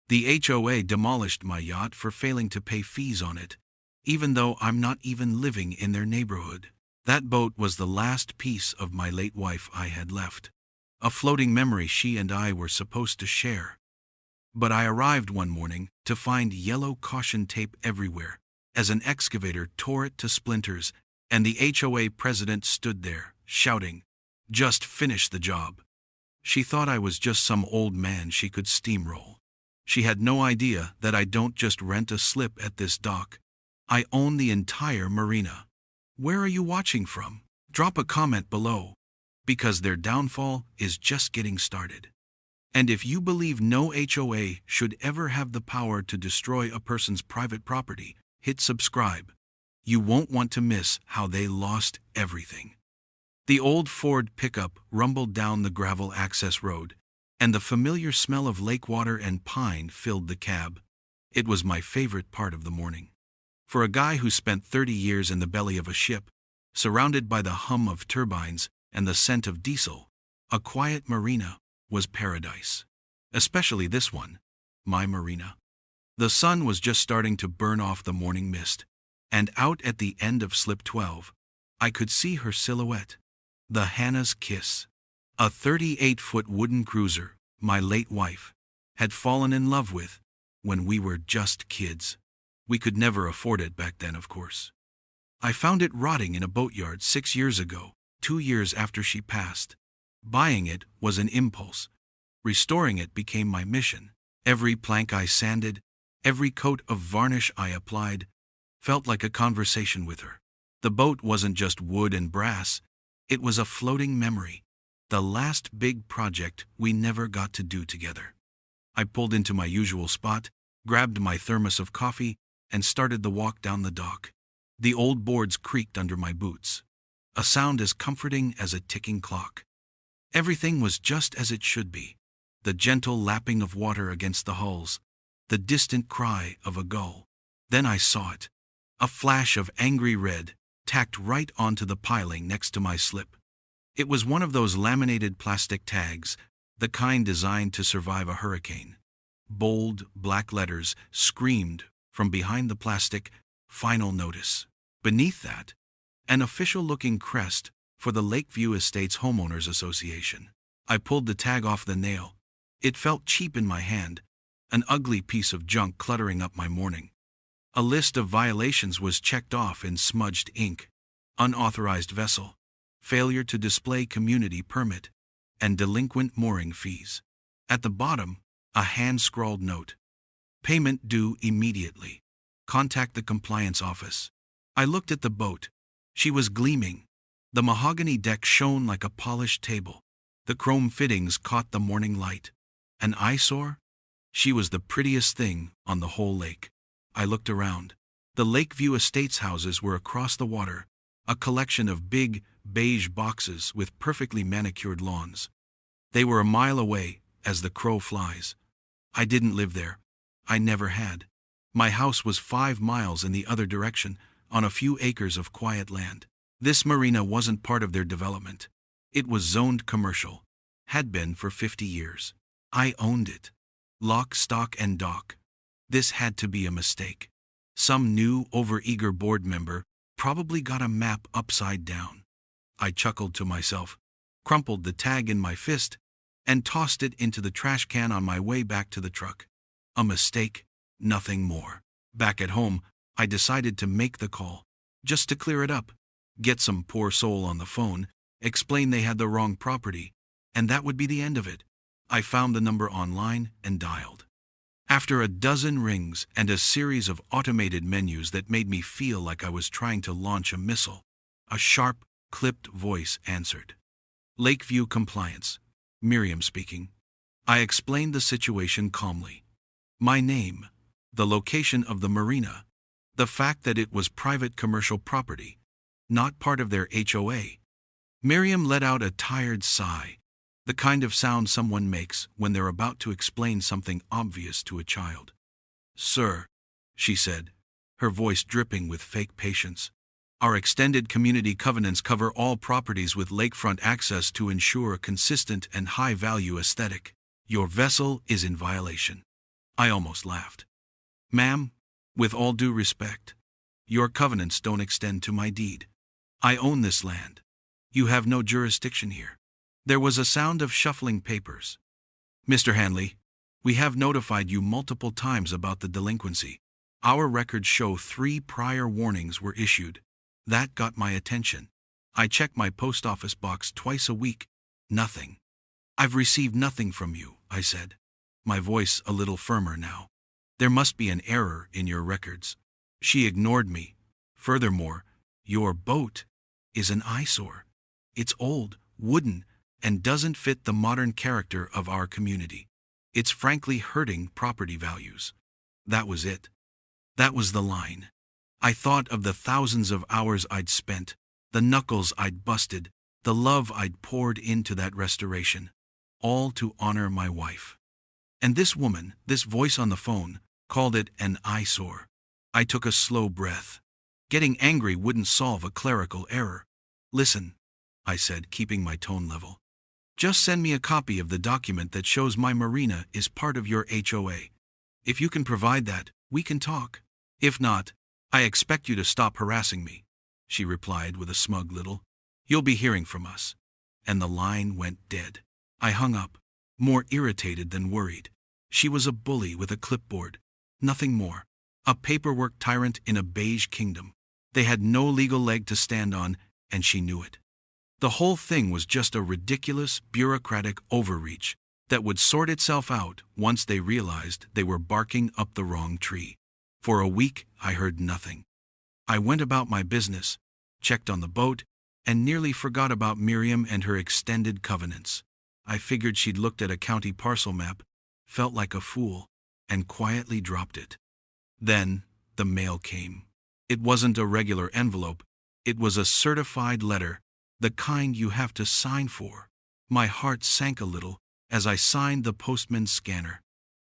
The HOA demolished my yacht for failing to pay fees on it, even though I'm not even living in their neighborhood. That boat was the last piece of my late wife I had left, a floating memory she and I were supposed to share. But I arrived one morning to find yellow caution tape everywhere, as an excavator tore it to splinters, and the HOA president stood there, shouting, "Just finish the job." She thought I was just some old man she could steamroll. She had no idea that I don't just rent a slip at this dock. I own the entire marina. Where are you watching from? Drop a comment below, because their downfall is just getting started. And if you believe no HOA should ever have the power to destroy a person's private property, hit subscribe. You won't want to miss how they lost everything. The old Ford pickup rumbled down the gravel access road, and the familiar smell of lake water and pine filled the cab. It was my favorite part of the morning. For a guy who spent 30 years in the belly of a ship, surrounded by the hum of turbines and the scent of diesel, a quiet marina was paradise. Especially this one, my marina. The sun was just starting to burn off the morning mist, and out at the end of slip 12, I could see her silhouette, the Hannah's Kiss. A 38-foot wooden cruiser my late wife had fallen in love with when we were just kids. We could never afford it back then, of course. I found it rotting in a boatyard 6 years ago, 2 years after she passed. Buying it was an impulse. Restoring it became my mission. Every plank I sanded, every coat of varnish I applied, felt like a conversation with her. The boat wasn't just wood and brass, it was a floating memory. The last big project we never got to do together. I pulled into my usual spot, grabbed my thermos of coffee, and started the walk down the dock. The old boards creaked under my boots, a sound as comforting as a ticking clock. Everything was just as it should be. The gentle lapping of water against the hulls, the distant cry of a gull. Then I saw it. A flash of angry red, tacked right onto the piling next to my slip. It was one of those laminated plastic tags, the kind designed to survive a hurricane. Bold, black letters screamed from behind the plastic, "Final Notice." Beneath that, an official-looking crest for the Lakeview Estates Homeowners Association. I pulled the tag off the nail. It felt cheap in my hand, an ugly piece of junk cluttering up my morning. A list of violations was checked off in smudged ink: unauthorized vessel, failure to display community permit, and delinquent mooring fees. At the bottom, a hand-scrawled note: payment due immediately. Contact the compliance office. I looked at the boat. She was gleaming. The mahogany deck shone like a polished table. The chrome fittings caught the morning light. An eyesore? She was the prettiest thing on the whole lake. I looked around. The Lakeview Estates houses were across the water, a collection of big, beige boxes with perfectly manicured lawns. They were a mile away, as the crow flies. I didn't live there. I never had. My house was 5 miles in the other direction, on a few acres of quiet land. This marina wasn't part of their development. It was zoned commercial. Had been for 50 years. I owned it. Lock, stock, and dock. This had to be a mistake. Some new, overeager board member probably got a map upside down. I chuckled to myself, crumpled the tag in my fist, and tossed it into the trash can on my way back to the truck. A mistake, nothing more. Back at home, I decided to make the call, just to clear it up, get some poor soul on the phone, explain they had the wrong property, and that would be the end of it. I found the number online and dialed. After a dozen rings and a series of automated menus that made me feel like I was trying to launch a missile, a sharp, clipped voice answered. Lakeview Compliance. Miriam speaking. I explained the situation calmly. My name, the location of the marina, the fact that it was private commercial property, not part of their HOA. Miriam let out a tired sigh, the kind of sound someone makes when they're about to explain something obvious to a child. "Sir," she said, her voice dripping with fake patience, "our extended community covenants cover all properties with lakefront access to ensure a consistent and high-value aesthetic. Your vessel is in violation. I almost laughed. Ma'am, with all due respect, your covenants don't extend to my deed. I own this land. You have no jurisdiction here. There was a sound of shuffling papers. Mr. Hanley, we have notified you multiple times about the delinquency. Our records show 3 prior warnings were issued. That got my attention. I check my post office box twice a week. Nothing. I've received nothing from you, I said, my voice a little firmer now. There must be an error in your records. She ignored me. Furthermore, your boat is an eyesore. It's old, wooden, and doesn't fit the modern character of our community. It's frankly hurting property values. That was it. That was the line. I thought of the thousands of hours I'd spent, the knuckles I'd busted, the love I'd poured into that restoration, all to honor my wife. And this woman, this voice on the phone, called it an eyesore. I took a slow breath. Getting angry wouldn't solve a clerical error. Listen, I said, keeping my tone level. Just send me a copy of the document that shows my Marina is part of your HOA. If you can provide that, we can talk. If not, I expect you to stop harassing me, she replied with a smug little. You'll be hearing from us. And the line went dead. I hung up, more irritated than worried. She was a bully with a clipboard. Nothing more. A paperwork tyrant in a beige kingdom. They had no legal leg to stand on, and she knew it. The whole thing was just a ridiculous, bureaucratic overreach that would sort itself out once they realized they were barking up the wrong tree. For a week, I heard nothing. I went about my business, checked on the boat, and nearly forgot about Miriam and her extended covenants. I figured she'd looked at a county parcel map, felt like a fool, and quietly dropped it. Then, the mail came. It wasn't a regular envelope. It was a certified letter, the kind you have to sign for. My heart sank a little as I signed the postman's scanner.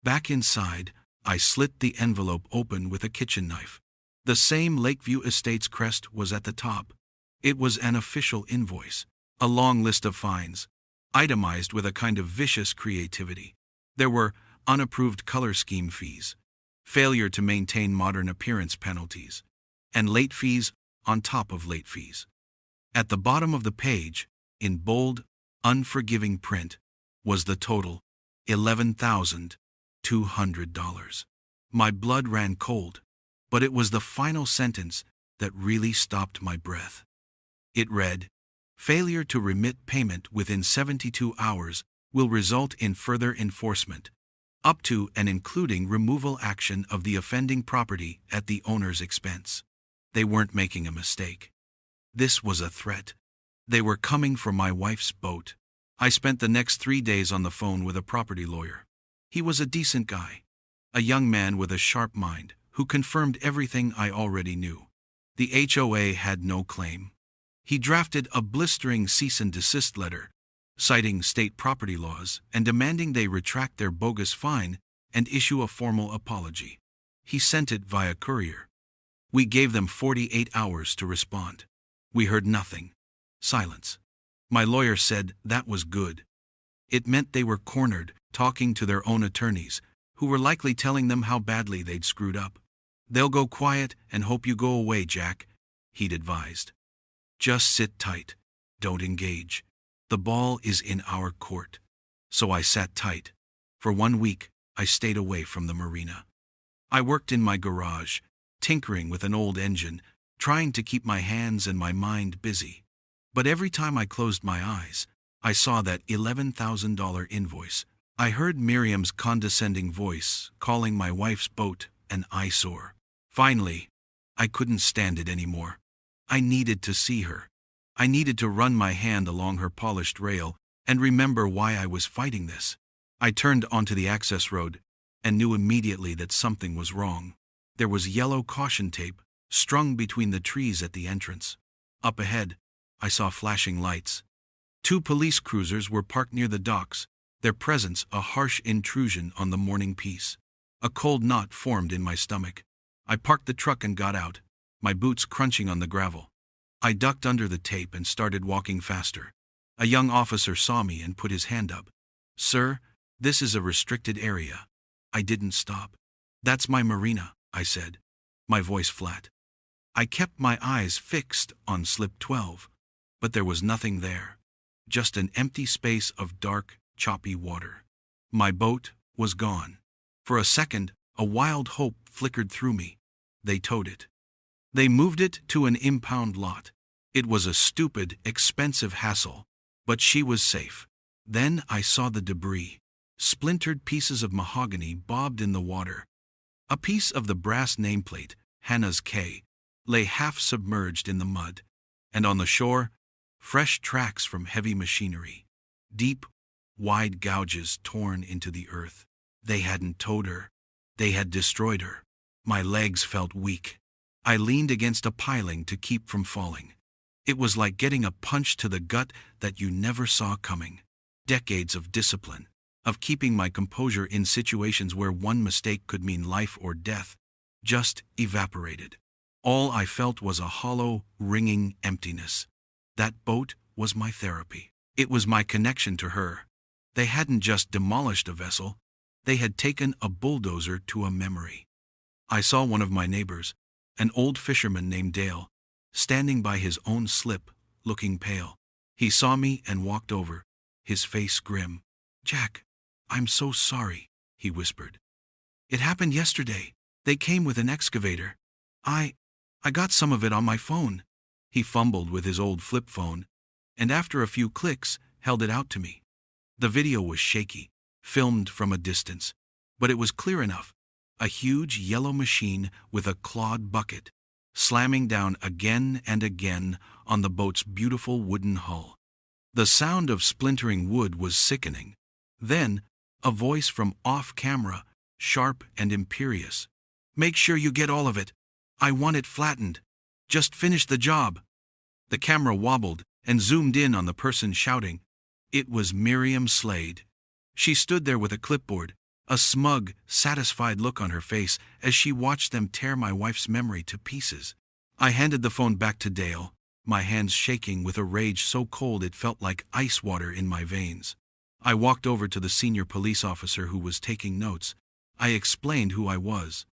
Back inside, I slit the envelope open with a kitchen knife. The same Lakeview Estates crest was at the top. It was an official invoice, a long list of fines, itemized with a kind of vicious creativity. There were unapproved color scheme fees, failure to maintain modern appearance penalties, and late fees on top of late fees. At the bottom of the page, in bold, unforgiving print, was the total, $11,200. My blood ran cold, but it was the final sentence that really stopped my breath. It read, "Failure to remit payment within 72 hours will result in further enforcement, up to and including removal action of the offending property at the owner's expense." They weren't making a mistake. This was a threat. They were coming for my wife's boat. I spent the next 3 days on the phone with a property lawyer. He was a decent guy, a young man with a sharp mind, who confirmed everything I already knew. The HOA had no claim. He drafted a blistering cease and desist letter, citing state property laws and demanding they retract their bogus fine and issue a formal apology. He sent it via courier. We gave them 48 hours to respond. We heard nothing. Silence. My lawyer said that was good. It meant they were cornered, talking to their own attorneys, who were likely telling them how badly they'd screwed up. "They'll go quiet and hope you go away, Jack," he'd advised. "Just sit tight. Don't engage. The ball is in our court." So I sat tight. For 1 week, I stayed away from the marina. I worked in my garage, tinkering with an old engine, trying to keep my hands and my mind busy. But every time I closed my eyes, I saw that $11,000 invoice. I heard Miriam's condescending voice calling my wife's boat an eyesore. Finally, I couldn't stand it anymore. I needed to see her. I needed to run my hand along her polished rail and remember why I was fighting this. I turned onto the access road and knew immediately that something was wrong. There was yellow caution tape strung between the trees at the entrance. Up ahead, I saw flashing lights. 2 police cruisers were parked near the docks, their presence a harsh intrusion on the morning peace. A cold knot formed in my stomach. I parked the truck and got out, my boots crunching on the gravel. I ducked under the tape and started walking faster. A young officer saw me and put his hand up. "Sir, this is a restricted area." I didn't stop. "That's my Marina," I said, my voice flat. I kept my eyes fixed on slip 12, but there was nothing there. Just an empty space of dark, choppy water. My boat was gone. For a second, a wild hope flickered through me. They towed it. They moved it to an impound lot. It was a stupid, expensive hassle, but she was safe. Then I saw the debris. Splintered pieces of mahogany bobbed in the water. A piece of the brass nameplate, Hannah's K, lay half submerged in the mud. And on the shore, fresh tracks from heavy machinery. Deep, wide gouges torn into the earth. They hadn't towed her. They had destroyed her. My legs felt weak. I leaned against a piling to keep from falling. It was like getting a punch to the gut that you never saw coming. Decades of discipline, of keeping my composure in situations where one mistake could mean life or death, just evaporated. All I felt was a hollow, ringing emptiness. That boat was my therapy. It was my connection to her. They hadn't just demolished a vessel, they had taken a bulldozer to a memory. I saw one of my neighbors, an old fisherman named Dale, standing by his own slip, looking pale. He saw me and walked over, his face grim. "Jack, I'm so sorry," he whispered. "It happened yesterday. They came with an excavator. I got some of it on my phone." He fumbled with his old flip phone, and after a few clicks, held it out to me. The video was shaky, filmed from a distance, but it was clear enough. A huge yellow machine with a clawed bucket, slamming down again and again on the boat's beautiful wooden hull. The sound of splintering wood was sickening. Then, a voice from off-camera, sharp and imperious. "Make sure you get all of it. I want it flattened. Just finish the job." The camera wobbled and zoomed in on the person shouting. It was Miriam Slade. She stood there with a clipboard, a smug, satisfied look on her face as she watched them tear my wife's memory to pieces. I handed the phone back to Dale, my hands shaking with a rage so cold it felt like ice water in my veins. I walked over to the senior police officer who was taking notes. I explained who I was.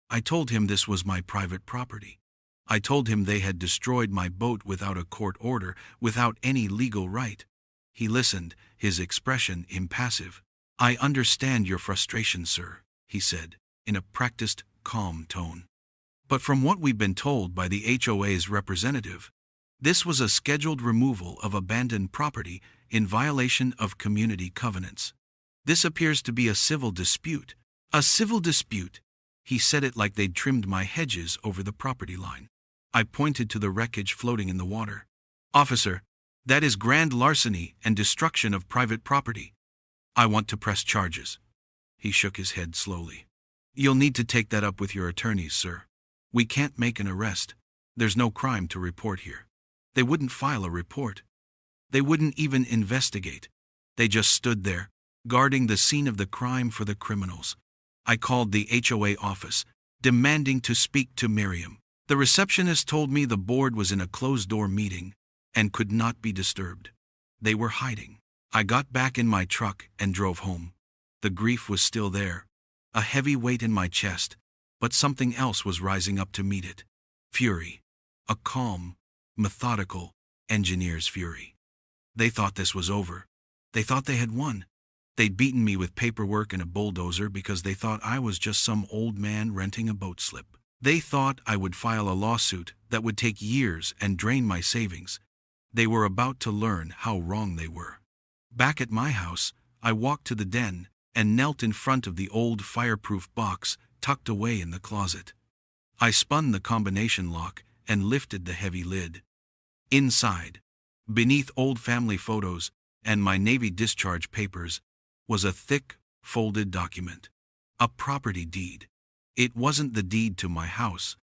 I told him this was my private property. I told him they had destroyed my boat without a court order, without any legal right. He listened, his expression impassive. "I understand your frustration, sir," he said, in a practiced, calm tone. "But from what we've been told by the HOA's representative, this was a scheduled removal of abandoned property in violation of community covenants. This appears to be a civil dispute." "A civil dispute?" He said it like they'd trimmed my hedges over the property line. I pointed to the wreckage floating in the water. "Officer, that is grand larceny and destruction of private property. I want to press charges." He shook his head slowly. "You'll need to take that up with your attorneys, sir. We can't make an arrest. There's no crime to report here." They wouldn't file a report. They wouldn't even investigate. They just stood there, guarding the scene of the crime for the criminals. I called the HOA office, demanding to speak to Miriam. The receptionist told me the board was in a closed-door meeting and could not be disturbed. They were hiding. I got back in my truck and drove home. The grief was still there, a heavy weight in my chest, but something else was rising up to meet it. Fury. A calm, methodical engineer's fury. They thought this was over. They thought they had won. They'd beaten me with paperwork and a bulldozer because they thought I was just some old man renting a boat slip. They thought I would file a lawsuit that would take years and drain my savings. They were about to learn how wrong they were. Back at my house, I walked to the den and knelt in front of the old fireproof box tucked away in the closet. I spun the combination lock and lifted the heavy lid. Inside, beneath old family photos and my Navy discharge papers, was a thick, folded document. A property deed. It wasn't the deed to my house.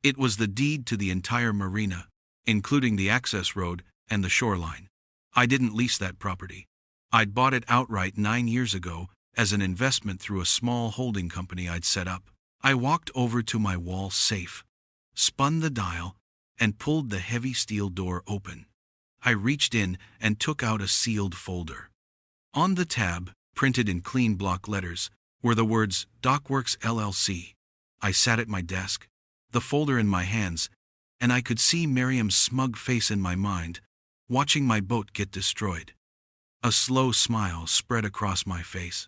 It was the deed to the entire marina, including the access road and the shoreline. I didn't lease that property. I'd bought it outright 9 years ago as an investment through a small holding company I'd set up. I walked over to my wall safe, spun the dial, and pulled the heavy steel door open. I reached in and took out a sealed folder. On the tab, printed in clean block letters, were the words Dockworks LLC. I sat at my desk, the folder in my hands, and I could see Miriam's smug face in my mind, watching my boat get destroyed. A slow smile spread across my face.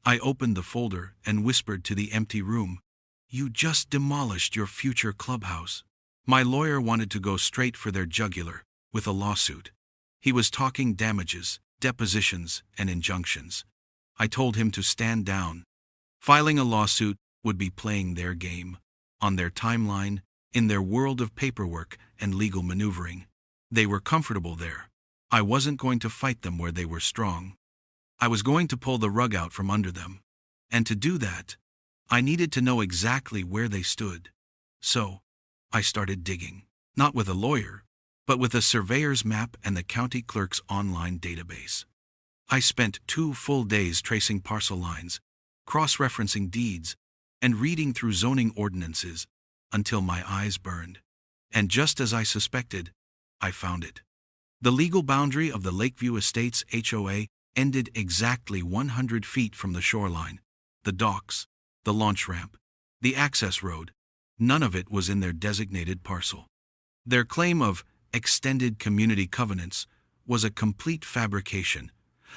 I opened the folder and whispered to the empty room, "You just demolished your future clubhouse." My lawyer wanted to go straight for their jugular, with a lawsuit. He was talking damages, depositions, and injunctions. I told him to stand down. Filing a lawsuit would be playing their game, on their timeline, in their world of paperwork and legal maneuvering. They were comfortable there. I wasn't going to fight them where they were strong. I was going to pull the rug out from under them. And to do that, I needed to know exactly where they stood. So, I started digging, not with a lawyer, but with a surveyor's map and the county clerk's online database. I spent 2 full days tracing parcel lines, cross-referencing deeds, and reading through zoning ordinances until my eyes burned. And just as I suspected, I found it. The legal boundary of the Lakeview Estates HOA ended exactly 100 feet from the shoreline. The docks, the launch ramp, the access road, none of it was in their designated parcel. Their claim of extended community covenants was a complete fabrication,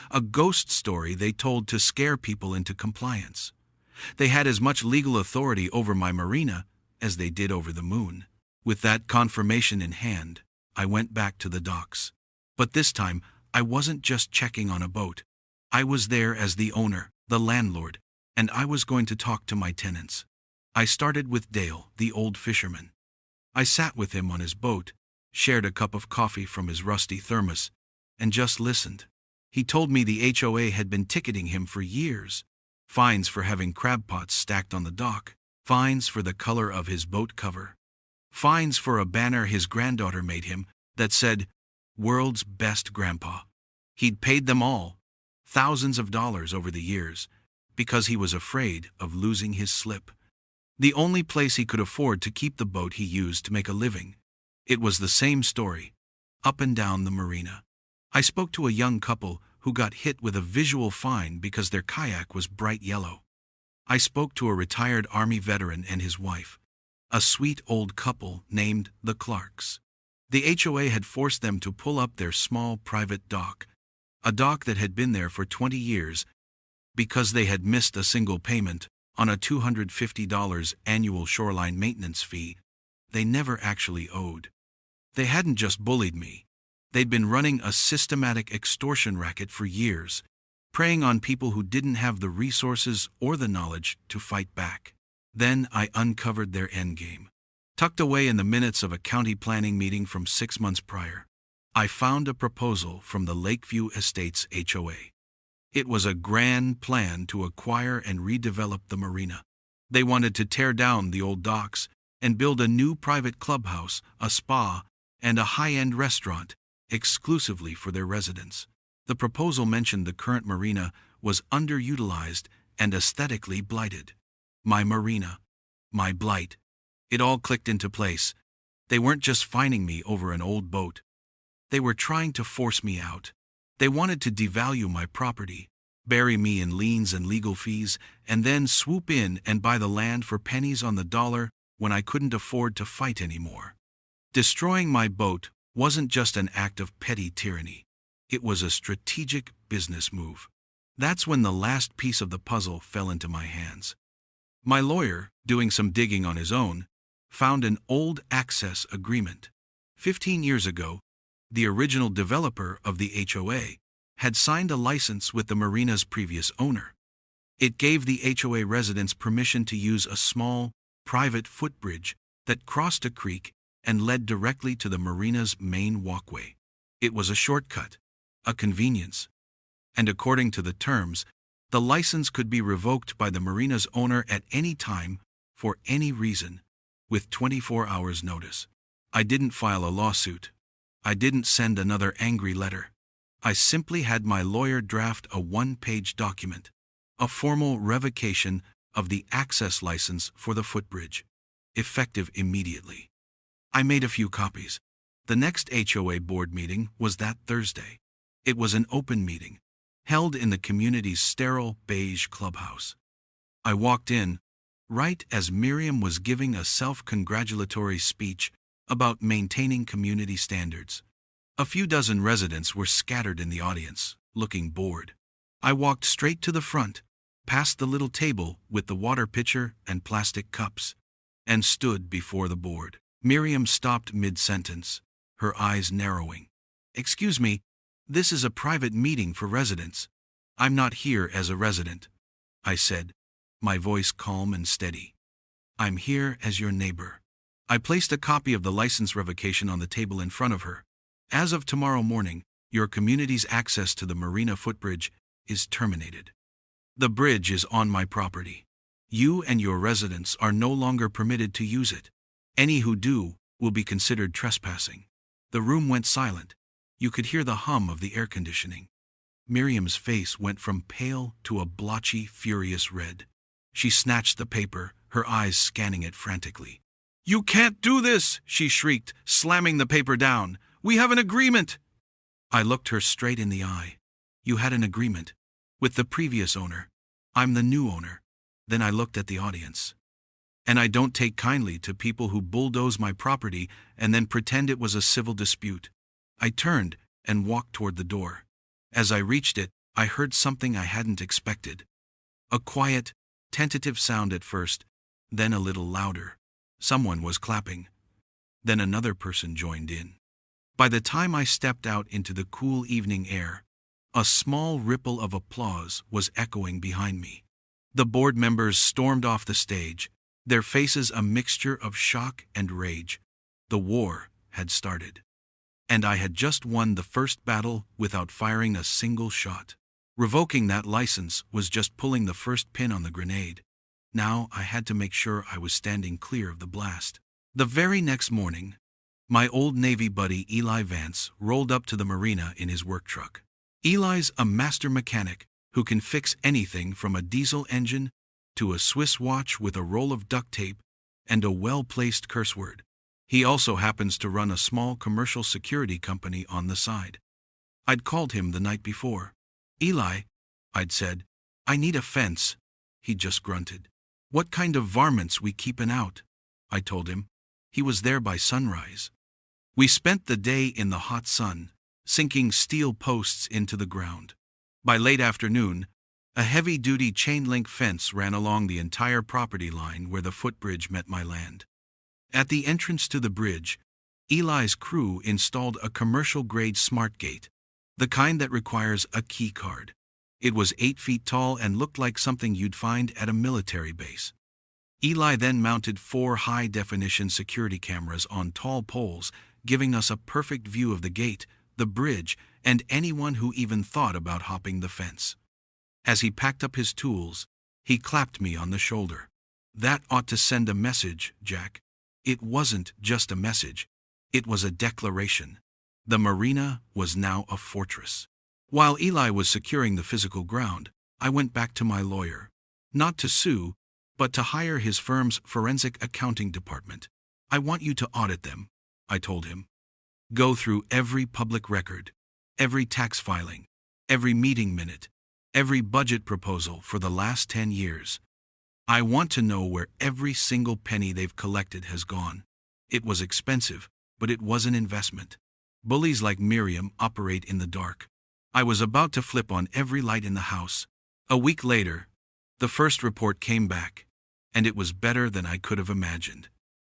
a ghost story they told to scare people into compliance. They had as much legal authority over my marina as they did over the moon. With that confirmation in hand, I went back to the docks. But this time, I wasn't just checking on a boat. I was there as the owner, the landlord, and I was going to talk to my tenants. I started with Dale, the old fisherman. I sat with him on his boat, shared a cup of coffee from his rusty thermos, and just listened. He told me the HOA had been ticketing him for years. Fines for having crab pots stacked on the dock, fines for the color of his boat cover, fines for a banner his granddaughter made him that said, "World's Best Grandpa." He'd paid them all, thousands of dollars over the years, because he was afraid of losing his slip. The only place he could afford to keep the boat he used to make a living. It was the same story, up and down the marina. I spoke to a young couple who got hit with a visual fine because their kayak was bright yellow. I spoke to a retired Army veteran and his wife, a sweet old couple named the Clarks. The HOA had forced them to pull up their small private dock, a dock that had been there for 20 years, because they had missed a single payment on a $250 annual shoreline maintenance fee they never actually owed. They hadn't just bullied me. They'd been running a systematic extortion racket for years, preying on people who didn't have the resources or the knowledge to fight back. Then I uncovered their endgame. Tucked away in the minutes of a county planning meeting from 6 months prior, I found a proposal from the Lakeview Estates HOA. It was a grand plan to acquire and redevelop the marina. They wanted to tear down the old docks and build a new private clubhouse, a spa, and a high-end restaurant exclusively for their residents. The proposal mentioned the current marina was underutilized and aesthetically blighted. My marina, my blight. It all clicked into place. They weren't just fining me over an old boat. They were trying to force me out. They wanted to devalue my property, bury me in liens and legal fees, and then swoop in and buy the land for pennies on the dollar when I couldn't afford to fight anymore. Destroying my boat wasn't just an act of petty tyranny. It was a strategic business move. That's when the last piece of the puzzle fell into my hands. My lawyer, doing some digging on his own, found an old access agreement. 15 years ago, the original developer of the HOA had signed a license with the marina's previous owner. It gave the HOA residents permission to use a small, private footbridge that crossed a creek and led directly to the marina's main walkway. It was a shortcut, a convenience. And according to the terms, the license could be revoked by the marina's owner at any time, for any reason, with 24 hours notice. I didn't file a lawsuit. I didn't send another angry letter. I simply had my lawyer draft a 1-page document, a formal revocation of the access license for the footbridge, effective immediately. I made a few copies. The next HOA board meeting was that Thursday. It was an open meeting, held in the community's sterile beige clubhouse. I walked in, right as Miriam was giving a self-congratulatory speech about maintaining community standards. A few dozen residents were scattered in the audience, looking bored. I walked straight to the front, past the little table with the water pitcher and plastic cups, and stood before the board. Miriam stopped mid-sentence, her eyes narrowing. "Excuse me, this is a private meeting for residents. I'm not here as a resident," I said, my voice calm and steady. "I'm here as your neighbor." I placed a copy of the license revocation on the table in front of her. "As of tomorrow morning, your community's access to the Marina footbridge is terminated. The bridge is on my property. You and your residents are no longer permitted to use it. Any who do will be considered trespassing." The room went silent. You could hear the hum of the air conditioning. Miriam's face went from pale to a blotchy, furious red. She snatched the paper, her eyes scanning it frantically. "You can't do this!" she shrieked, slamming the paper down. "We have an agreement!" I looked her straight in the eye. "You had an agreement with the previous owner. I'm the new owner." Then I looked at the audience. "And I don't take kindly to people who bulldoze my property and then pretend it was a civil dispute." I turned and walked toward the door. As I reached it, I heard something I hadn't expected. A quiet, tentative sound at first, then a little louder. Someone was clapping. Then another person joined in. By the time I stepped out into the cool evening air, a small ripple of applause was echoing behind me. The board members stormed off the stage, their faces a mixture of shock and rage. The war had started. And I had just won the first battle without firing a single shot. Revoking that license was just pulling the first pin on the grenade. Now I had to make sure I was standing clear of the blast. The very next morning, my old Navy buddy Eli Vance rolled up to the Marina in his work truck. Eli's a master mechanic who can fix anything from a diesel engine to a Swiss watch with a roll of duct tape and a well-placed curse word. He also happens to run a small commercial security company on the side. I'd called him the night before. "Eli," I'd said, "I need a fence." He just grunted. "What kind of varmints we keepin' out?" I told him. He was there by sunrise. We spent the day in the hot sun, sinking steel posts into the ground. By late afternoon, a heavy-duty chain-link fence ran along the entire property line where the footbridge met my land. At the entrance to the bridge, Eli's crew installed a commercial-grade smart gate, the kind that requires a key card. It was 8 feet tall and looked like something you'd find at a military base. Eli then mounted 4 high-definition security cameras on tall poles, giving us a perfect view of the gate, the bridge, and anyone who even thought about hopping the fence. As he packed up his tools, he clapped me on the shoulder. "That ought to send a message, Jack." It wasn't just a message. It was a declaration. The Marina was now a fortress. While Eli was securing the physical ground, I went back to my lawyer. Not to sue, but to hire his firm's forensic accounting department. "I want you to audit them," I told him. "Go through every public record, every tax filing, every meeting minute, every budget proposal for the last 10 years. I want to know where every single penny they've collected has gone." It was expensive, but it was an investment. Bullies like Miriam operate in the dark. I was about to flip on every light in the house. A week later, the first report came back, and it was better than I could have imagined.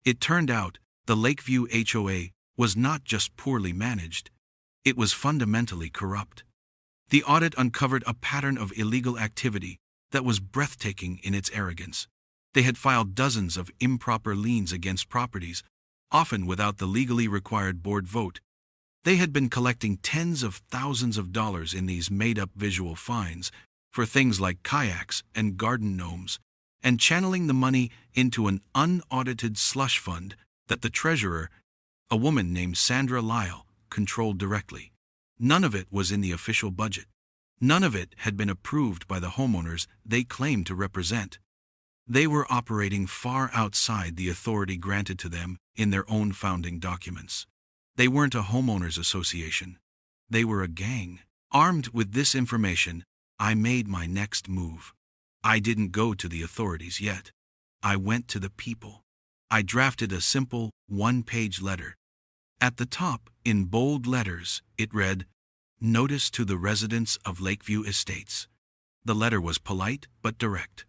It turned out the Lakeview HOA was not just poorly managed, it was fundamentally corrupt. The audit uncovered a pattern of illegal activity that was breathtaking in its arrogance. They had filed dozens of improper liens against properties, often without the legally required board vote. They had been collecting tens of thousands of dollars in these made-up visual fines for things like kayaks and garden gnomes, and channeling the money into an unaudited slush fund that the treasurer, a woman named Sandra Lyle, controlled directly. None of it was in the official budget. None of it had been approved by the homeowners they claimed to represent. They were operating far outside the authority granted to them in their own founding documents. They weren't a homeowners association. They were a gang. Armed with this information, I made my next move. I didn't go to the authorities yet. I went to the people. I drafted a simple, one-page letter. At the top, in bold letters, it read, "Notice to the residents of Lakeview Estates." The letter was polite but direct.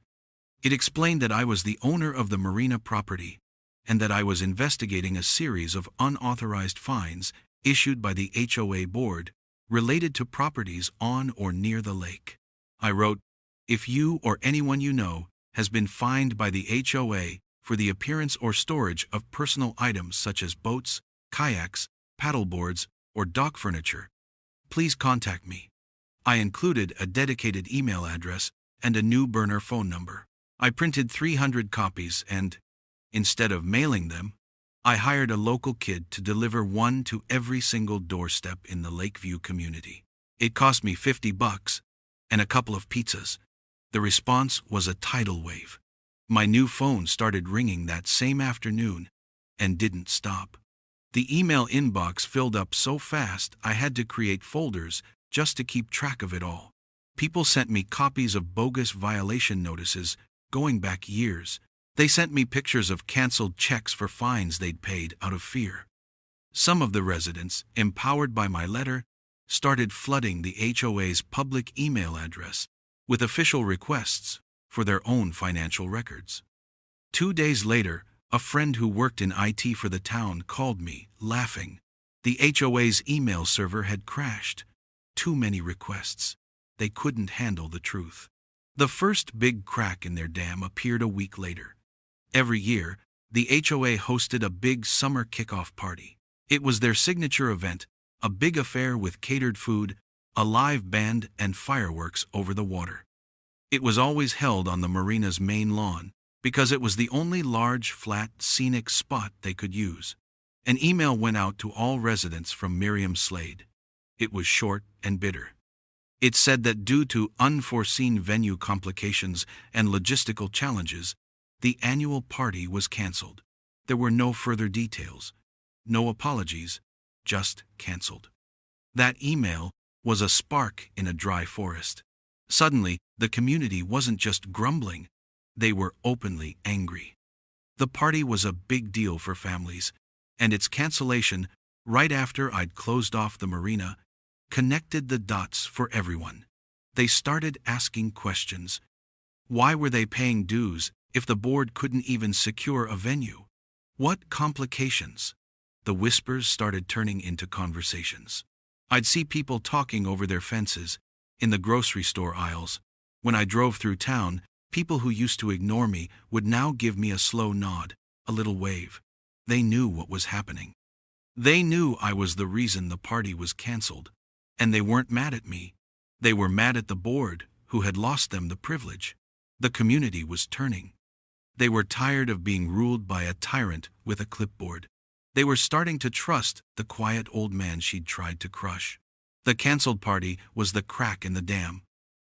It explained that I was the owner of the Marina property and that I was investigating a series of unauthorized fines issued by the HOA board related to properties on or near the lake. I wrote, "If you or anyone you know has been fined by the HOA for the appearance or storage of personal items such as boats, kayaks, paddleboards, or dock furniture, please contact me." I included a dedicated email address and a new burner phone number. I printed 300 copies and, instead of mailing them, I hired a local kid to deliver one to every single doorstep in the Lakeview community. It cost me $50 and a couple of pizzas. The response was a tidal wave. My new phone started ringing that same afternoon and didn't stop. The email inbox filled up so fast I had to create folders just to keep track of it all. People sent me copies of bogus violation notices going back years. They sent me pictures of canceled checks for fines they'd paid out of fear. Some of the residents, empowered by my letter, started flooding the HOA's public email address with official requests for their own financial records. 2 days later, a friend who worked in IT for the town called me, laughing. The HOA's email server had crashed. Too many requests. They couldn't handle the truth. The first big crack in their dam appeared a week later. Every year, the HOA hosted a big summer kickoff party. It was their signature event, a big affair with catered food, a live band, and fireworks over the water. It was always held on the Marina's main lawn, because it was the only large, flat, scenic spot they could use. An email went out to all residents from Miriam Slade. It was short and bitter. It said that due to unforeseen venue complications and logistical challenges, the annual party was canceled. There were no further details, no apologies, just canceled. That email was a spark in a dry forest. Suddenly, the community wasn't just grumbling, they were openly angry. The party was a big deal for families, and its cancellation, right after I'd closed off the marina, connected the dots for everyone. They started asking questions. Why were they paying dues if the board couldn't even secure a venue? What complications? The whispers started turning into conversations. I'd see people talking over their fences, in the grocery store aisles. When I drove through town, people who used to ignore me would now give me a slow nod, a little wave. They knew what was happening. They knew I was the reason the party was canceled. And they weren't mad at me. They were mad at the board, who had lost them the privilege. The community was turning. They were tired of being ruled by a tyrant with a clipboard. They were starting to trust the quiet old man she'd tried to crush. The canceled party was the crack in the dam.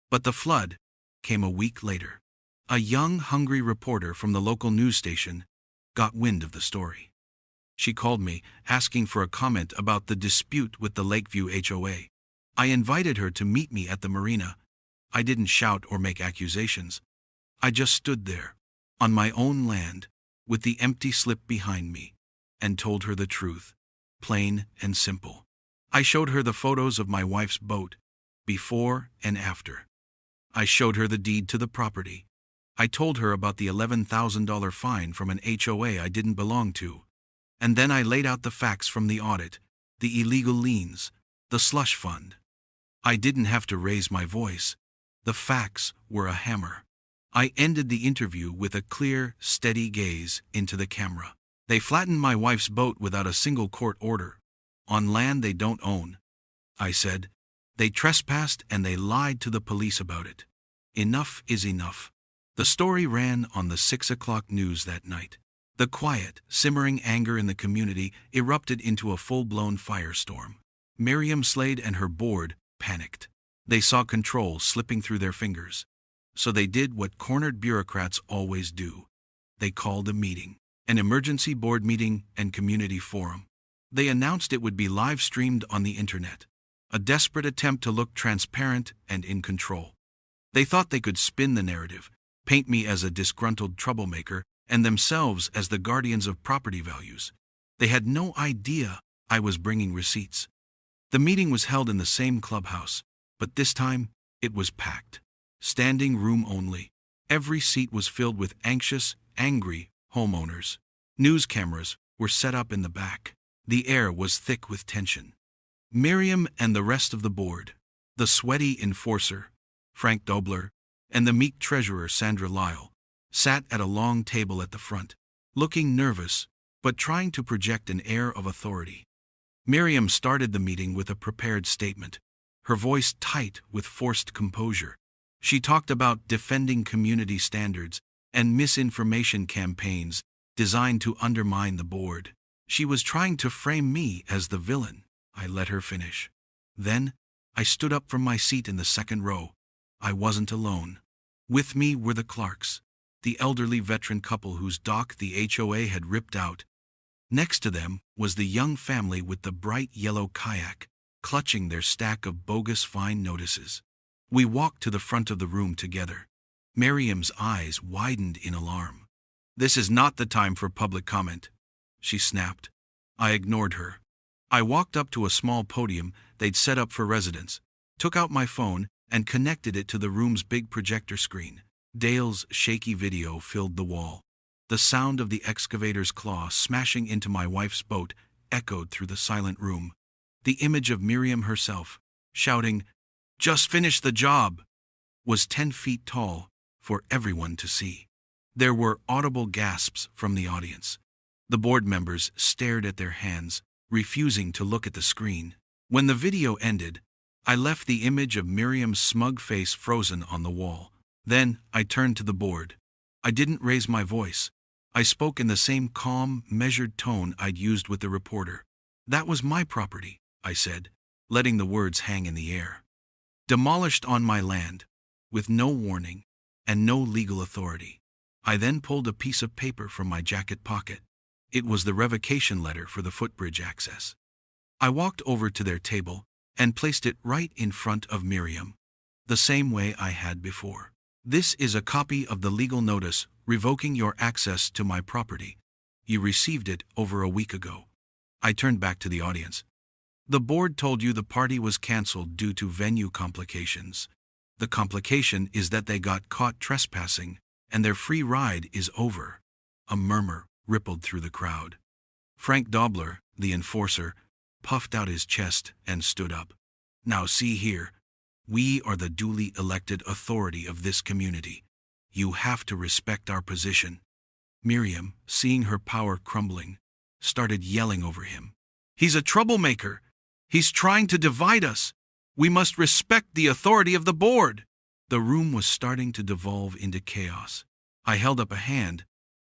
But the flood came a week later. A young, hungry reporter from the local news station got wind of the story. She called me, asking for a comment about the dispute with the Lakeview HOA. I invited her to meet me at the marina. I didn't shout or make accusations. I just stood there, on my own land, with the empty slip behind me, and told her the truth, plain and simple. I showed her the photos of my wife's boat, before and after. I showed her the deed to the property. I told her about the $11,000 fine from an HOA I didn't belong to. And then I laid out the facts from the audit, the illegal liens, the slush fund. I didn't have to raise my voice. The facts were a hammer. I ended the interview with a clear, steady gaze into the camera. They flattened my wife's boat without a single court order, on land they don't own. I said, they trespassed and they lied to the police about it. Enough is enough. The story ran on the 6 o'clock news that night. The quiet, simmering anger in the community erupted into a full-blown firestorm. Miriam Slade and her board panicked. They saw control slipping through their fingers. So they did what cornered bureaucrats always do. They called a meeting, an emergency board meeting and community forum. They announced it would be live-streamed on the internet, a desperate attempt to look transparent and in control. They thought they could spin the narrative, paint me as a disgruntled troublemaker, and themselves as the guardians of property values. They had no idea I was bringing receipts. The meeting was held in the same clubhouse, but this time it was packed. Standing room only. Every seat was filled with anxious, angry homeowners. News cameras were set up in the back. The air was thick with tension. Miriam and the rest of the board, the sweaty enforcer, Frank Dobler, and the meek treasurer, Sandra Lyle, sat at a long table at the front, looking nervous, but trying to project an air of authority. Miriam started the meeting with a prepared statement, her voice tight with forced composure. She talked about defending community standards and misinformation campaigns designed to undermine the board. She was trying to frame me as the villain. I let her finish. Then, I stood up from my seat in the second row. I wasn't alone. With me were the Clarks, the elderly veteran couple whose dock the HOA had ripped out. Next to them was the young family with the bright yellow kayak, clutching their stack of bogus fine notices. We walked to the front of the room together. Miriam's eyes widened in alarm. "This is not the time for public comment," she snapped. I ignored her. I walked up to a small podium they'd set up for residents, took out my phone, and connected it to the room's big projector screen. Dale's shaky video filled the wall. The sound of the excavator's claw smashing into my wife's boat echoed through the silent room. The image of Miriam herself, shouting, "Just finish the job," was 10 feet tall for everyone to see. There were audible gasps from the audience. The board members stared at their hands, refusing to look at the screen. When the video ended, I left the image of Miriam's smug face frozen on the wall. Then I turned to the board. I didn't raise my voice. I spoke in the same calm, measured tone I'd used with the reporter. "That was my property," I said, letting the words hang in the air. "Demolished on my land, with no warning and no legal authority." I then pulled a piece of paper from my jacket pocket. It was the revocation letter for the footbridge access. I walked over to their table and placed it right in front of Miriam, the same way I had before. "This is a copy of the legal notice revoking your access to my property. You received it over a week ago." I turned back to the audience. "The board told you the party was canceled due to venue complications. The complication is that they got caught trespassing, and their free ride is over." A murmur rippled through the crowd. Frank Dobler, the enforcer, puffed out his chest and stood up. "Now see here. We are the duly elected authority of this community. You have to respect our position." Miriam, seeing her power crumbling, started yelling over him. "He's a troublemaker. He's trying to divide us. We must respect the authority of the board." The room was starting to devolve into chaos. I held up a hand,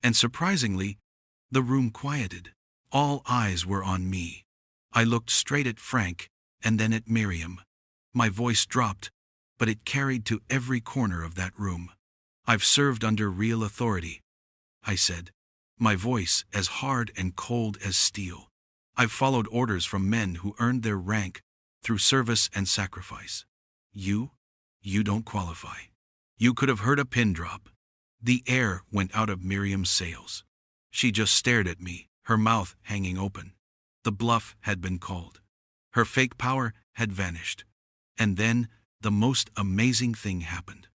and surprisingly, the room quieted. All eyes were on me. I looked straight at Frank and then at Miriam. My voice dropped, but it carried to every corner of that room. "I've served under real authority," I said, my voice as hard and cold as steel. "I've followed orders from men who earned their rank through service and sacrifice. You don't qualify. You could have heard a pin drop." The air went out of Miriam's sails. She just stared at me, her mouth hanging open. The bluff had been called. Her fake power had vanished. And then, the most amazing thing happened.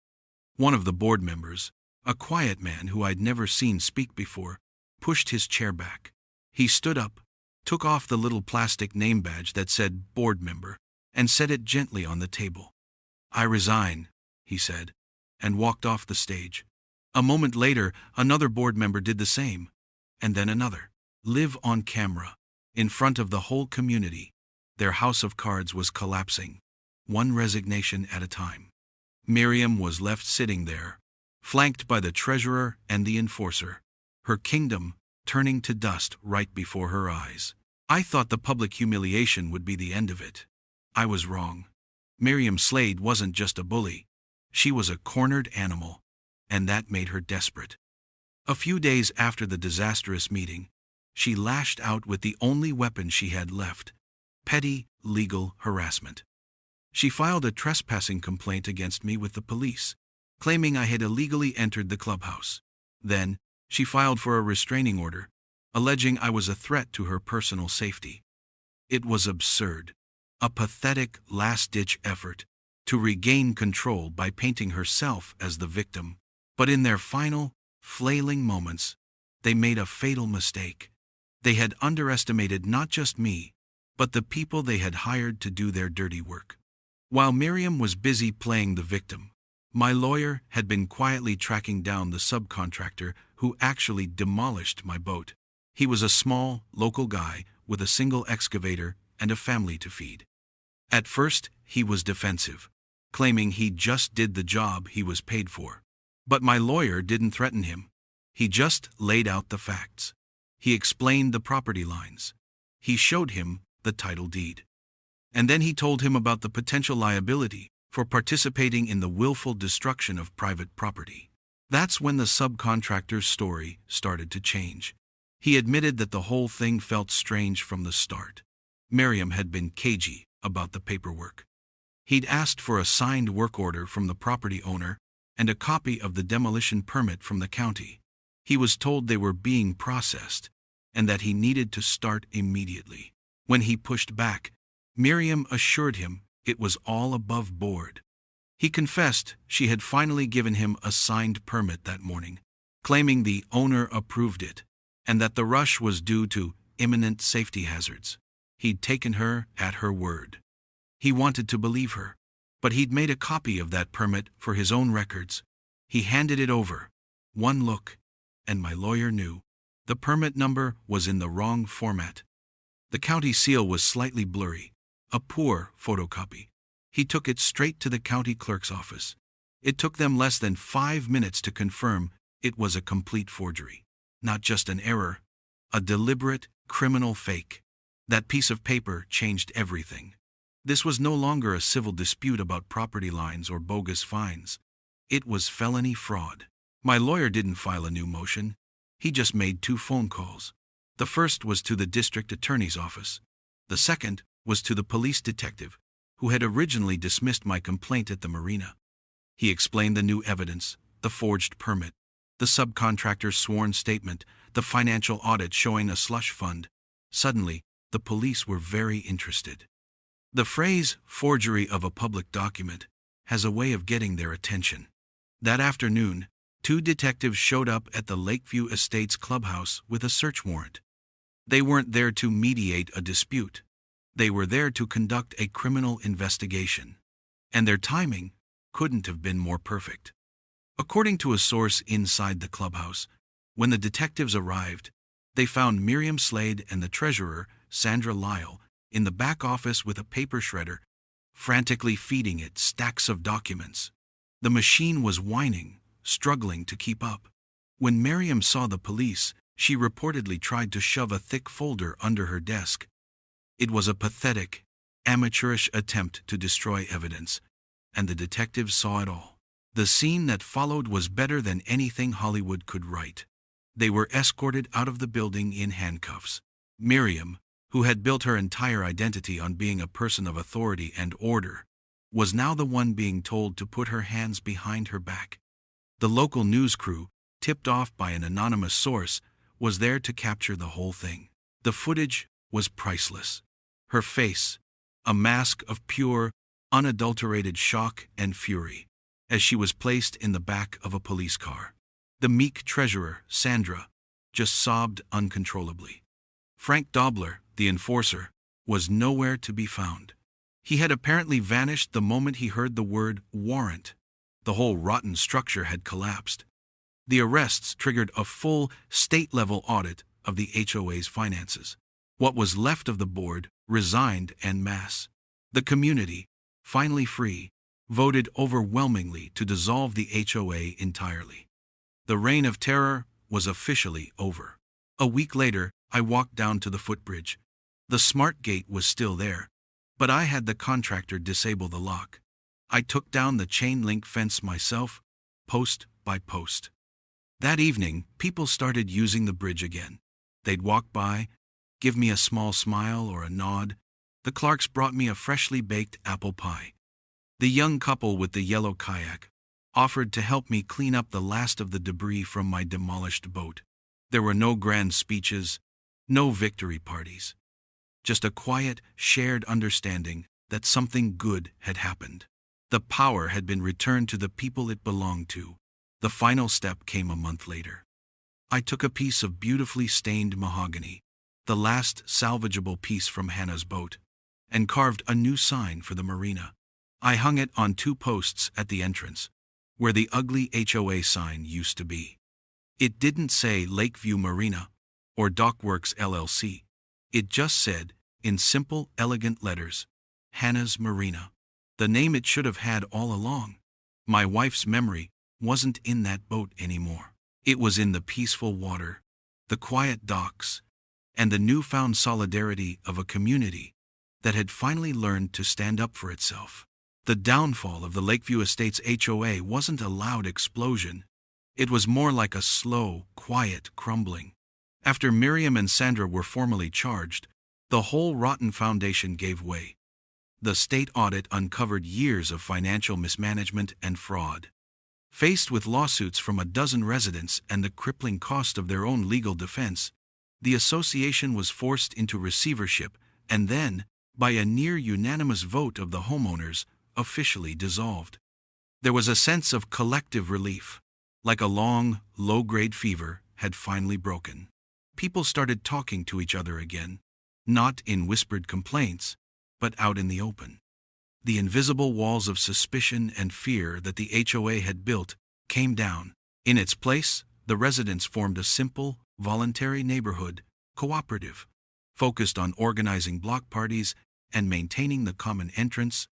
One of the board members, a quiet man who I'd never seen speak before, pushed his chair back. He stood up, took off the little plastic name badge that said board member, and set it gently on the table. "I resign," he said, and walked off the stage. A moment later, another board member did the same, and then another. Live on camera, in front of the whole community, their house of cards was collapsing, one resignation at a time. Miriam was left sitting there, flanked by the treasurer and the enforcer, her kingdom turning to dust right before her eyes. I thought the public humiliation would be the end of it. I was wrong. Miriam Slade wasn't just a bully. She was a cornered animal, and that made her desperate. A few days after the disastrous meeting, she lashed out with the only weapon she had left: petty legal harassment. She filed a trespassing complaint against me with the police, claiming I had illegally entered the clubhouse. Then, she filed for a restraining order, alleging I was a threat to her personal safety. It was absurd, a pathetic last-ditch effort to regain control by painting herself as the victim. But in their final, flailing moments, they made a fatal mistake. They had underestimated not just me, but the people they had hired to do their dirty work. While Miriam was busy playing the victim, my lawyer had been quietly tracking down the subcontractor who actually demolished my boat. He was a small, local guy with a single excavator and a family to feed. At first, he was defensive, claiming he just did the job he was paid for. But my lawyer didn't threaten him. He just laid out the facts. He explained the property lines. He showed him the title deed. And then he told him about the potential liability for participating in the willful destruction of private property. That's when the subcontractor's story started to change. He admitted that the whole thing felt strange from the start. Miriam had been cagey about the paperwork. He'd asked for a signed work order from the property owner and a copy of the demolition permit from the county. He was told they were being processed and that he needed to start immediately. When he pushed back, Miriam assured him it was all above board. He confessed she had finally given him a signed permit that morning, claiming the owner approved it and that the rush was due to imminent safety hazards. He'd taken her at her word. He wanted to believe her, but he'd made a copy of that permit for his own records. He handed it over. One look, and my lawyer knew. The permit number was in the wrong format. The county seal was slightly blurry, a poor photocopy. He took it straight to the county clerk's office. It took them less than 5 minutes to confirm it was a complete forgery. Not just an error, a deliberate, criminal fake. That piece of paper changed everything. This was no longer a civil dispute about property lines or bogus fines. It was felony fraud. My lawyer didn't file a new motion. He just made 2 phone calls. The first was to the district attorney's office. The second was to the police detective, who had originally dismissed my complaint at the Marina. He explained the new evidence, the forged permit, the subcontractor's sworn statement, the financial audit showing a slush fund. Suddenly, the police were very interested. The phrase, forgery of a public document, has a way of getting their attention. That afternoon, 2 detectives showed up at the Lakeview Estates clubhouse with a search warrant. They weren't there to mediate a dispute. They were there to conduct a criminal investigation. And their timing couldn't have been more perfect. According to a source inside the clubhouse, when the detectives arrived, they found Miriam Slade and the treasurer, Sandra Lyle, in the back office with a paper shredder, frantically feeding it stacks of documents. The machine was whining, struggling to keep up. When Miriam saw the police, she reportedly tried to shove a thick folder under her desk. It was a pathetic, amateurish attempt to destroy evidence, and the detectives saw it all. The scene that followed was better than anything Hollywood could write. They were escorted out of the building in handcuffs. Miriam, who had built her entire identity on being a person of authority and order, was now the one being told to put her hands behind her back. The local news crew, tipped off by an anonymous source, was there to capture the whole thing. The footage was priceless. Her face, a mask of pure, unadulterated shock and fury, as she was placed in the back of a police car. The meek treasurer, Sandra, just sobbed uncontrollably. Frank Dobler, the enforcer, was nowhere to be found. He had apparently vanished the moment he heard the word warrant. The whole rotten structure had collapsed. The arrests triggered a full state-level audit of the HOA's finances. What was left of the board resigned en masse. The community, finally free, voted overwhelmingly to dissolve the HOA entirely. The reign of terror was officially over. A week later, I walked down to the footbridge. The smart gate was still there, but I had the contractor disable the lock. I took down the chain-link fence myself, post by post. That evening, people started using the bridge again. They'd walk by, give me a small smile or a nod. The Clarks brought me a freshly baked apple pie. The young couple with the yellow kayak offered to help me clean up the last of the debris from my demolished boat. There were no grand speeches, no victory parties. Just a quiet, shared understanding that something good had happened. The power had been returned to the people it belonged to. The final step came a month later. I took a piece of beautifully stained mahogany, the last salvageable piece from Hannah's boat, and carved a new sign for the marina. I hung it on 2 posts at the entrance, where the ugly HOA sign used to be. It didn't say Lakeview Marina or Dockworks LLC. It just said, in simple, elegant letters, Hannah's Marina, the name it should have had all along. My wife's memory wasn't in that boat anymore. It was in the peaceful water, the quiet docks, and the newfound solidarity of a community that had finally learned to stand up for itself. The downfall of the Lakeview Estates HOA wasn't a loud explosion. It was more like a slow, quiet crumbling. After Miriam and Sandra were formally charged, the whole rotten foundation gave way. The state audit uncovered years of financial mismanagement and fraud. Faced with lawsuits from a dozen residents and the crippling cost of their own legal defense, the association was forced into receivership and then, by a near-unanimous vote of the homeowners, officially dissolved. There was a sense of collective relief, like a long, low-grade fever had finally broken. People started talking to each other again, not in whispered complaints, but out in the open. The invisible walls of suspicion and fear that the HOA had built came down. In its place, the residents formed a simple, voluntary neighborhood cooperative, focused on organizing block parties and maintaining the common entrance,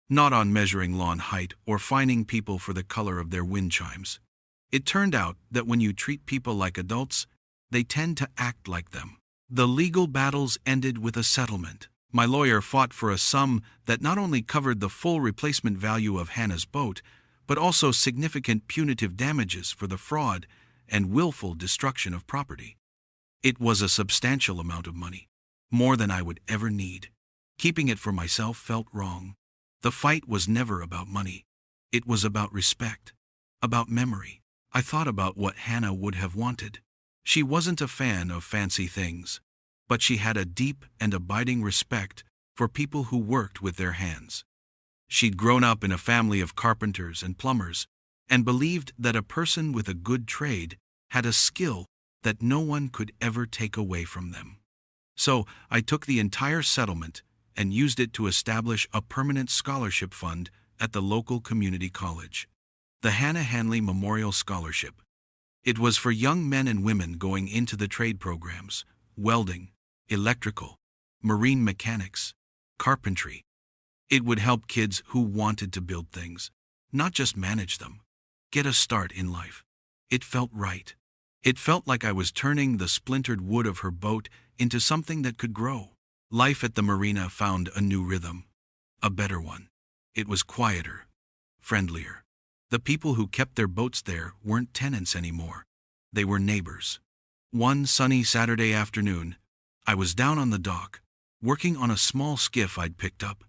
not on measuring lawn height or fining people for the color of their wind chimes. It turned out that when you treat people like adults, they tend to act like them. The legal battles ended with a settlement. My lawyer fought for a sum that not only covered the full replacement value of Hannah's boat, but also significant punitive damages for the fraud and willful destruction of property. It was a substantial amount of money, more than I would ever need. Keeping it for myself felt wrong. The fight was never about money. It was about respect, about memory. I thought about what Hannah would have wanted. She wasn't a fan of fancy things, but she had a deep and abiding respect for people who worked with their hands. She'd grown up in a family of carpenters and plumbers, and believed that a person with a good trade had a skill that no one could ever take away from them. So I took the entire settlement and used it to establish a permanent scholarship fund at the local community college, the Hannah Hanley Memorial Scholarship. It was for young men and women going into the trade programs, welding, electrical, marine mechanics, carpentry. It would help kids who wanted to build things, not just manage them, get a start in life. It felt right. It felt like I was turning the splintered wood of her boat into something that could grow. Life at the marina found a new rhythm, a better one. It was quieter, friendlier. The people who kept their boats there weren't tenants anymore. They were neighbors. One sunny Saturday afternoon, I was down on the dock, working on a small skiff I'd picked up,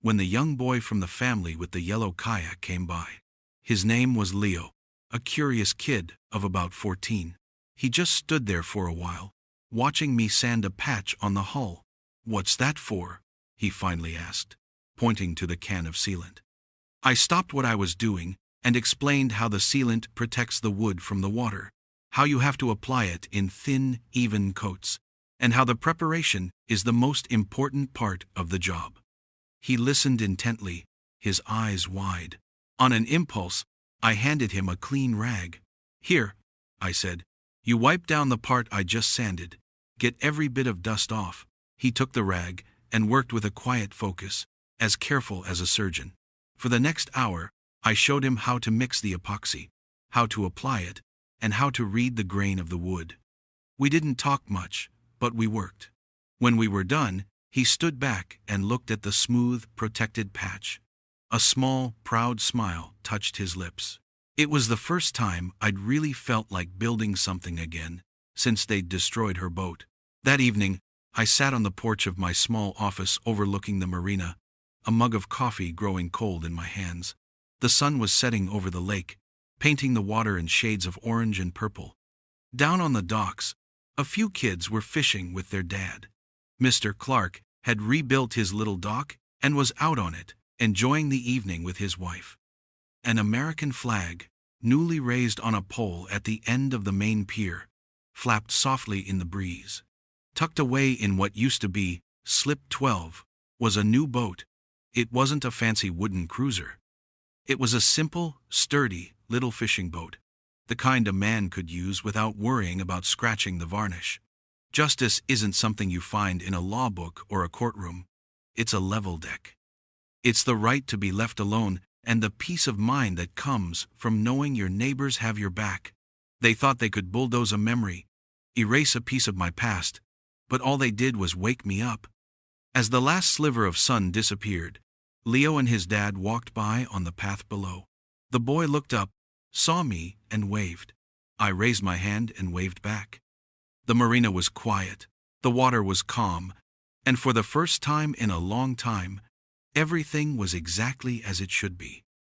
when the young boy from the family with the yellow kayak came by. His name was Leo, a curious kid of about 14. He just stood there for a while, watching me sand a patch on the hull. "What's that for?" he finally asked, pointing to the can of sealant. I stopped what I was doing and explained how the sealant protects the wood from the water, how you have to apply it in thin, even coats, and how the preparation is the most important part of the job. He listened intently, his eyes wide. On an impulse, I handed him a clean rag. "Here," I said, "you wipe down the part I just sanded. Get every bit of dust off." He took the rag and worked with a quiet focus, as careful as a surgeon. For the next hour, I showed him how to mix the epoxy, how to apply it, and how to read the grain of the wood. We didn't talk much, but we worked. When we were done, he stood back and looked at the smooth, protected patch. A small, proud smile touched his lips. It was the first time I'd really felt like building something again, since they'd destroyed her boat. That evening, I sat on the porch of my small office overlooking the marina, a mug of coffee growing cold in my hands. The sun was setting over the lake, painting the water in shades of orange and purple. Down on the docks, a few kids were fishing with their dad. Mr. Clark had rebuilt his little dock and was out on it, enjoying the evening with his wife. An American flag, newly raised on a pole at the end of the main pier, flapped softly in the breeze. Tucked away in what used to be Slip 12 was a new boat. It wasn't a fancy wooden cruiser. It was a simple, sturdy, little fishing boat, the kind a man could use without worrying about scratching the varnish. Justice isn't something you find in a law book or a courtroom. It's a level deck. It's the right to be left alone and the peace of mind that comes from knowing your neighbors have your back. They thought they could bulldoze a memory, erase a piece of my past, but all they did was wake me up. As the last sliver of sun disappeared, Leo and his dad walked by on the path below. The boy looked up, saw me, and waved. I raised my hand and waved back. The marina was quiet, the water was calm, and for the first time in a long time, everything was exactly as it should be.